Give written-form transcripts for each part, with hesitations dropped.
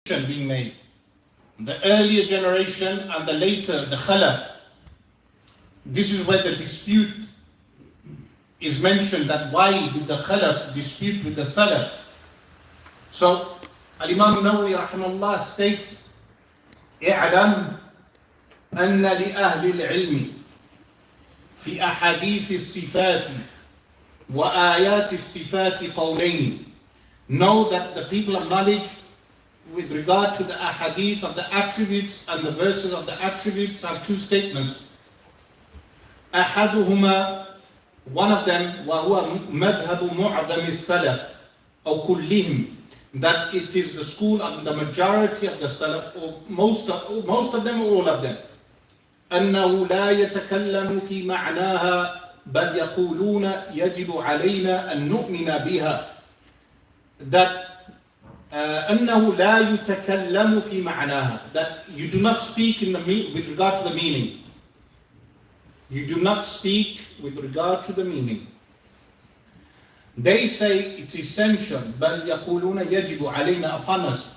being made. The earlier generation and the later, the Khalaf. This is where the dispute is mentioned, that why did the Khalaf dispute with the Salaf? So, Al-Imam Nawawi rahimahullah states, اعلم أن لأهل العلم في أحاديث الصفات وآيات الصفات قولين. Know that the people of knowledge with regard to the ahadith of the attributes and the verses of the attributes have two statements. أحدهما, one of them, وهو مذهب معظم السلف أو كلهم, that it is the school of the majority of the Salaf, or most of them or all of them. أنه لا يتكلم في معناها بل يقولون يجب علينا أن نؤمن بها. That أنه لا يتكلم في معناها, that you do not speak with regard to the meaning. You do not speak with regard to the meaning. They say it's essential, بل يقولون يجب علينا upon us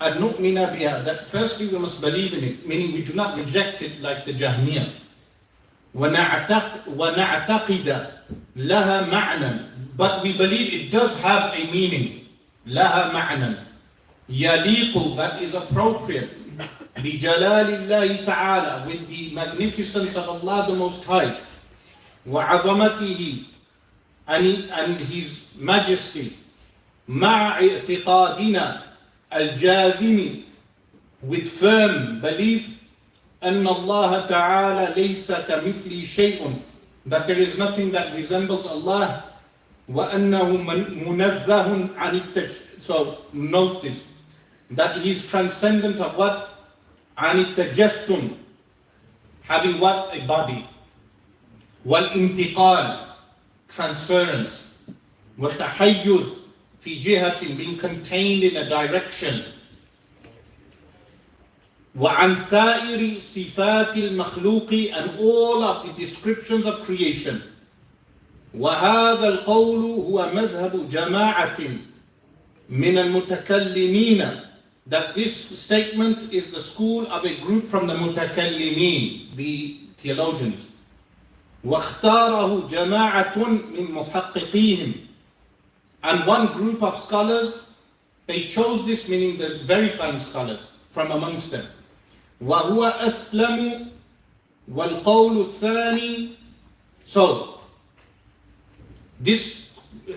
أن نؤمن بها, that firstly we must believe in it, meaning we do not reject it like the Jahmiyyah. ونعتقد لها معنى, but we believe it does have a meaning. لها معنى يليق, that is appropriate, بجلال الله تعالى, with the magnificence of Allah the Most High, وعظمته, and His Majesty, مع اعتقادنا الجازم, with firm belief, أن الله تعالى ليس كمثله شيء, that there is nothing that resembles Allah, وأنه منزه عن so note this, that He is transcendent of what? عن التجسم, having what? A body. والانتقال, transference. والتحيز في جهة, being contained in a direction. وعن سائر صفات المخلوق, and all of the descriptions of creation. وهذا القول هو مذهب جماعة من المتكلمين, that this statement is the school of a group from the mutakallimin, the theologians. واختاره جماعة من محققيهم, and one group of scholars, they chose this, meaning the verifying scholars from amongst them. وهو أسلم والقول الثاني. So this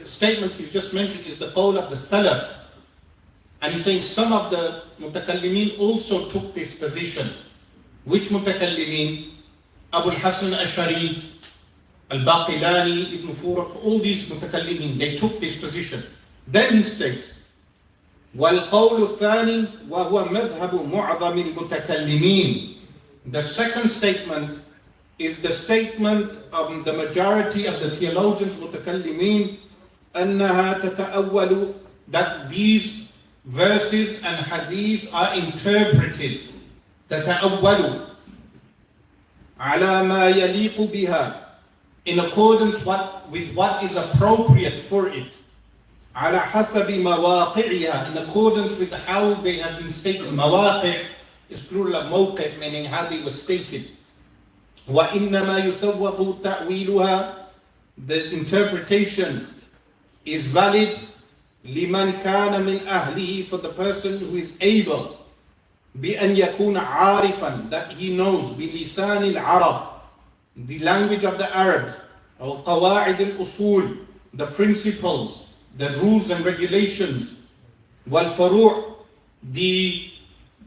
statement he's just mentioned is the qawl of the Salaf, and he's saying some of the mutakallimin also took this position. Which mutakallimin? Abu al-Hasan al-Sharif, al-Baqilani, Ibn Furak, all these mutakallimin, they took this position. Then he states, وَالْقَوْلُ الثَّانِي وَهُوَ مَذْهَبُ مُعْظَمِ الْمُتَكَلِّمِينَ. The second statement is the statement of the majority of the theologians, mutakallimin, أَنَّهَا تَتَأَوَّلُ, that these verses and hadith are interpreted, تَتَأَوَّلُ عَلَى مَا يَلِيقُ بِهَا, in accordance with what is appropriate for it. على حسب مواقعها, in accordance with how they have been stated. مواقع is plural of موقع, meaning how they were stated. وإنما يسوق تأويلها, the interpretation is valid لمن كان من أهله, for the person who is able بأن يكون عارفا, that he knows بلسان العرب, the language of the Arabs, or قواعد الأصول, the principles, the rules and regulations, والفروع, the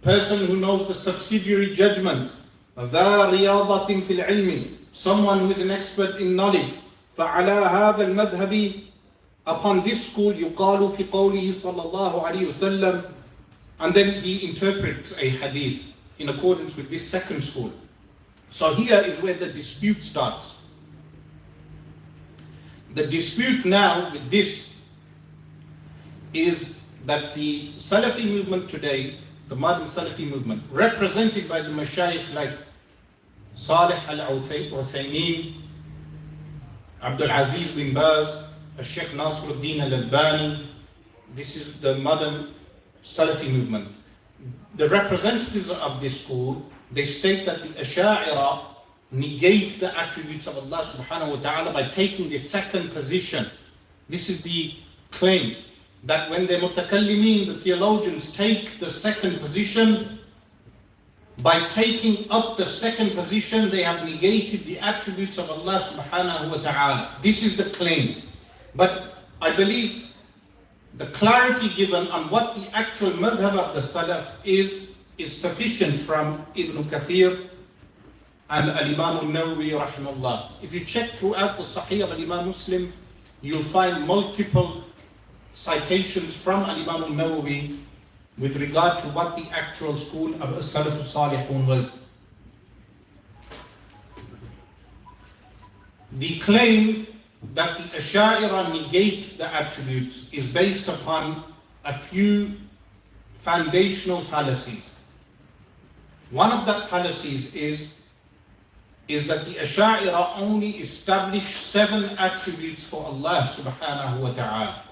person who knows the subsidiary judgments, ذا رياضة في العلم, someone who is an expert in knowledge. فعلى هذا المذهب, upon this school, يقال في قوله صلى الله عليه وسلم, and then he interprets a hadith in accordance with this second school. So here is where the dispute starts. The dispute now with this is that the Salafi movement today, the modern Salafi movement, represented by the mashayikh like Salih al-Uthaymeen, Abdul Aziz bin Baz, Sheikh Nasruddin al-Albani, this is the modern Salafi movement. the representatives of this school, they state that the Asha'ira negate the attributes of Allah subhanahu wa ta'ala by taking the second position. This is the claim, that when the mutakallimin, the theologians, take the second position, by taking up the second position, they have negated the attributes of Allah subhanahu wa ta'ala. This is the claim. But I believe the clarity given on what the actual madhab of the Salaf is sufficient from Ibn Kathir and Al-Imam al-Nawawi rahimahullah. If you check throughout the Sahih of Al-Imam Muslim, you'll find multiple citations from Al-Imam al-Nawawi with regard to what the actual school of As-Salaf al-Salihun was. The claim that the Asha'ira negate the attributes is based upon a few foundational fallacies. One of that fallacies is that the Asha'ira only establish 7 attributes for Allah subhanahu wa ta'ala.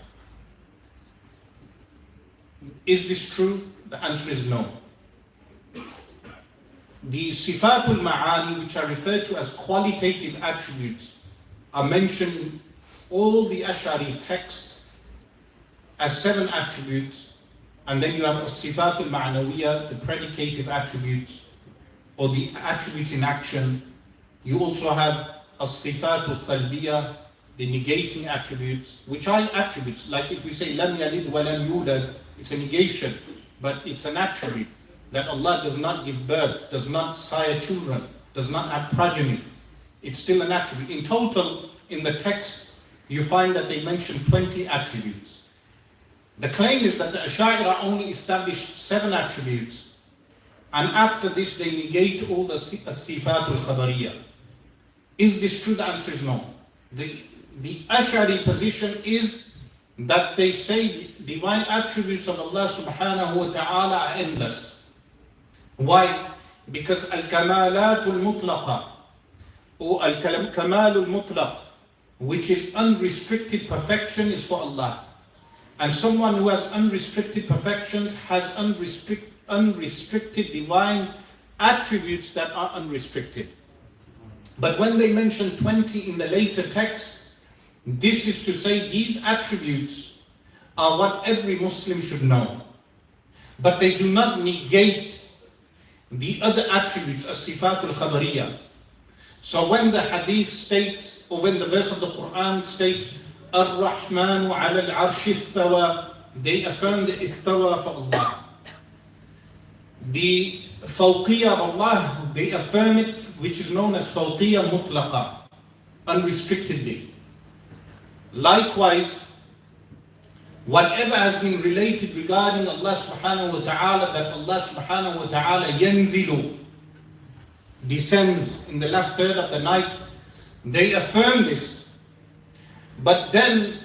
Is this true? The answer is no. The Sifaat al-Ma'ani, which are referred to as qualitative attributes, are mentioned in all the Ash'ari texts as 7 attributes, and then you have Sifaat al-Ma'nawiyya, the predicative attributes, or the attributes in action. You also have Sifaat al-Salbiyya, the negating attributes, which are attributes, like if we say Lam Yalid wa Lam Yulad, it's a negation, but it's an attribute that Allah does not give birth, does not sire children, does not have progeny. It's still an attribute. In total, in the text, you find that they mention 20 attributes. The claim is that the Asha'ira only established 7 attributes, and after this they negate all the Sifaat al-Khabariyya. Is this true? The answer is no. The Ash'ari position is that they say divine attributes of Allah subhanahu wa ta'ala are endless. Why? Because al-kamalat al-mutlaqa, or al-kamal al-mutlaq, which is unrestricted perfection, is for Allah. And someone who has unrestricted perfections has unrestricted divine attributes that are unrestricted. But when they mention 20 in the later texts, this is to say these attributes are what every Muslim should know. But they do not negate the other attributes, as Sifaat al-Khabariyya. So when the hadith states, or when the verse of the Quran states, Ar-Rahmanu ala al-Arsh istawa, they affirm the istawa for Allah. The Fawqiyya of Allah, they affirm it, which is known as Fawqiyya Mutlaqa, unrestrictedly. Likewise, whatever has been related regarding Allah subhanahu wa ta'ala, that Allah subhanahu wa ta'ala yanzilu, descends in the last third of the night, they affirm this. But then,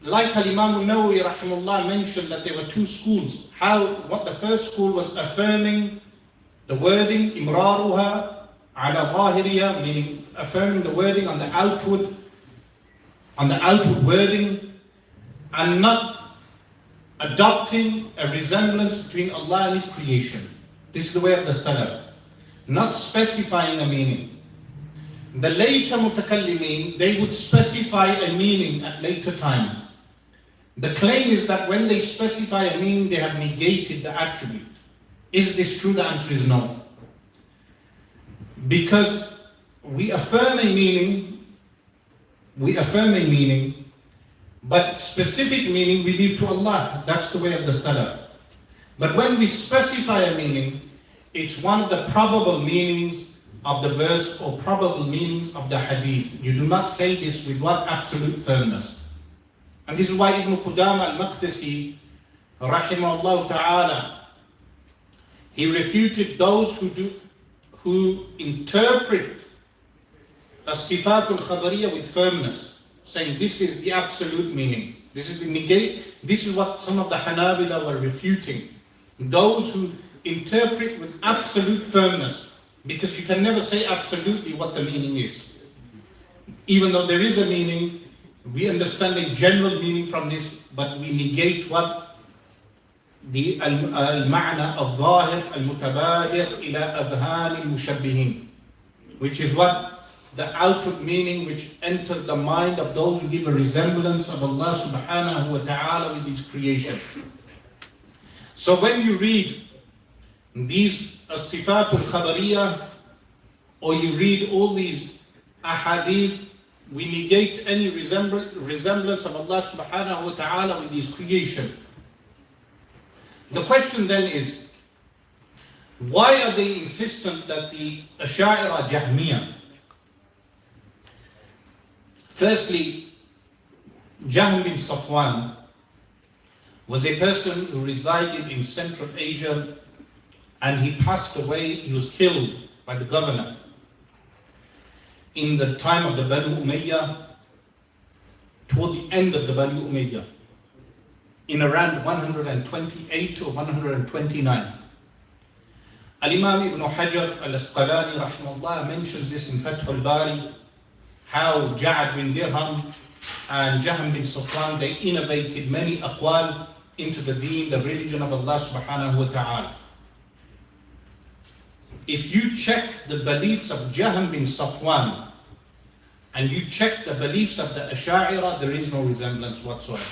like Al-Imam al-Nawawi rahimahullah mentioned, that there were 2 schools. What the first school was affirming the wording, imraruha ala zahiriya, meaning affirming the wording on the outward wording, and not adopting a resemblance between Allah and His creation. This is the way of the Salaf. Not specifying a meaning. The later mutakallimin, they would specify a meaning at later times. The claim is that when they specify a meaning, they have negated the attribute. Is this true? The answer is no. Because we affirm a meaning, but specific meaning we leave to Allah. That's the way of the Salaf. But when we specify a meaning, it's one of the probable meanings of the verse or probable meanings of the hadith. You do not say this with one absolute firmness. And this is why Ibn Qudama al-Maqdisi, rahimahullah ta'ala, he refuted those who interpret as-Sifaat al-Khabariyya with firmness, saying this is the absolute meaning. This is what some of the Hanabila were refuting. Those who interpret with absolute firmness, because you can never say absolutely what the meaning is. Even though there is a meaning, we understand a general meaning from this, but we negate what المعنى الظاهر المتبادر إلى أذهان المشبهين, which is what the outward meaning which enters the mind of those who give a resemblance of Allah subhanahu wa ta'ala with His creation. So when you read these Sifaat al-Khabariyah, or you read all these ahadith, we negate any resemblance of Allah subhanahu wa ta'ala with His creation. The question then is, why are they insistent that the Ash'ari Jahmiyyah? Firstly, Jahm bin Safwan was a person who resided in Central Asia, and he passed away, he was killed by the governor in the time of the Banu Umayyah, toward the end of the Banu Umayyah, in around 128 or 129. Al-Imam Ibn Hajar al-Asqalani rahimahullah mentions this in Fath al-Bari, how Ja'ad bin Dirham and Jahm bin Safwan, they innovated many aqwal into the deen, the religion of Allah subhanahu wa ta'ala. If you check the beliefs of Jahm bin Safwan and you check the beliefs of the Ash'ari, there is no resemblance whatsoever.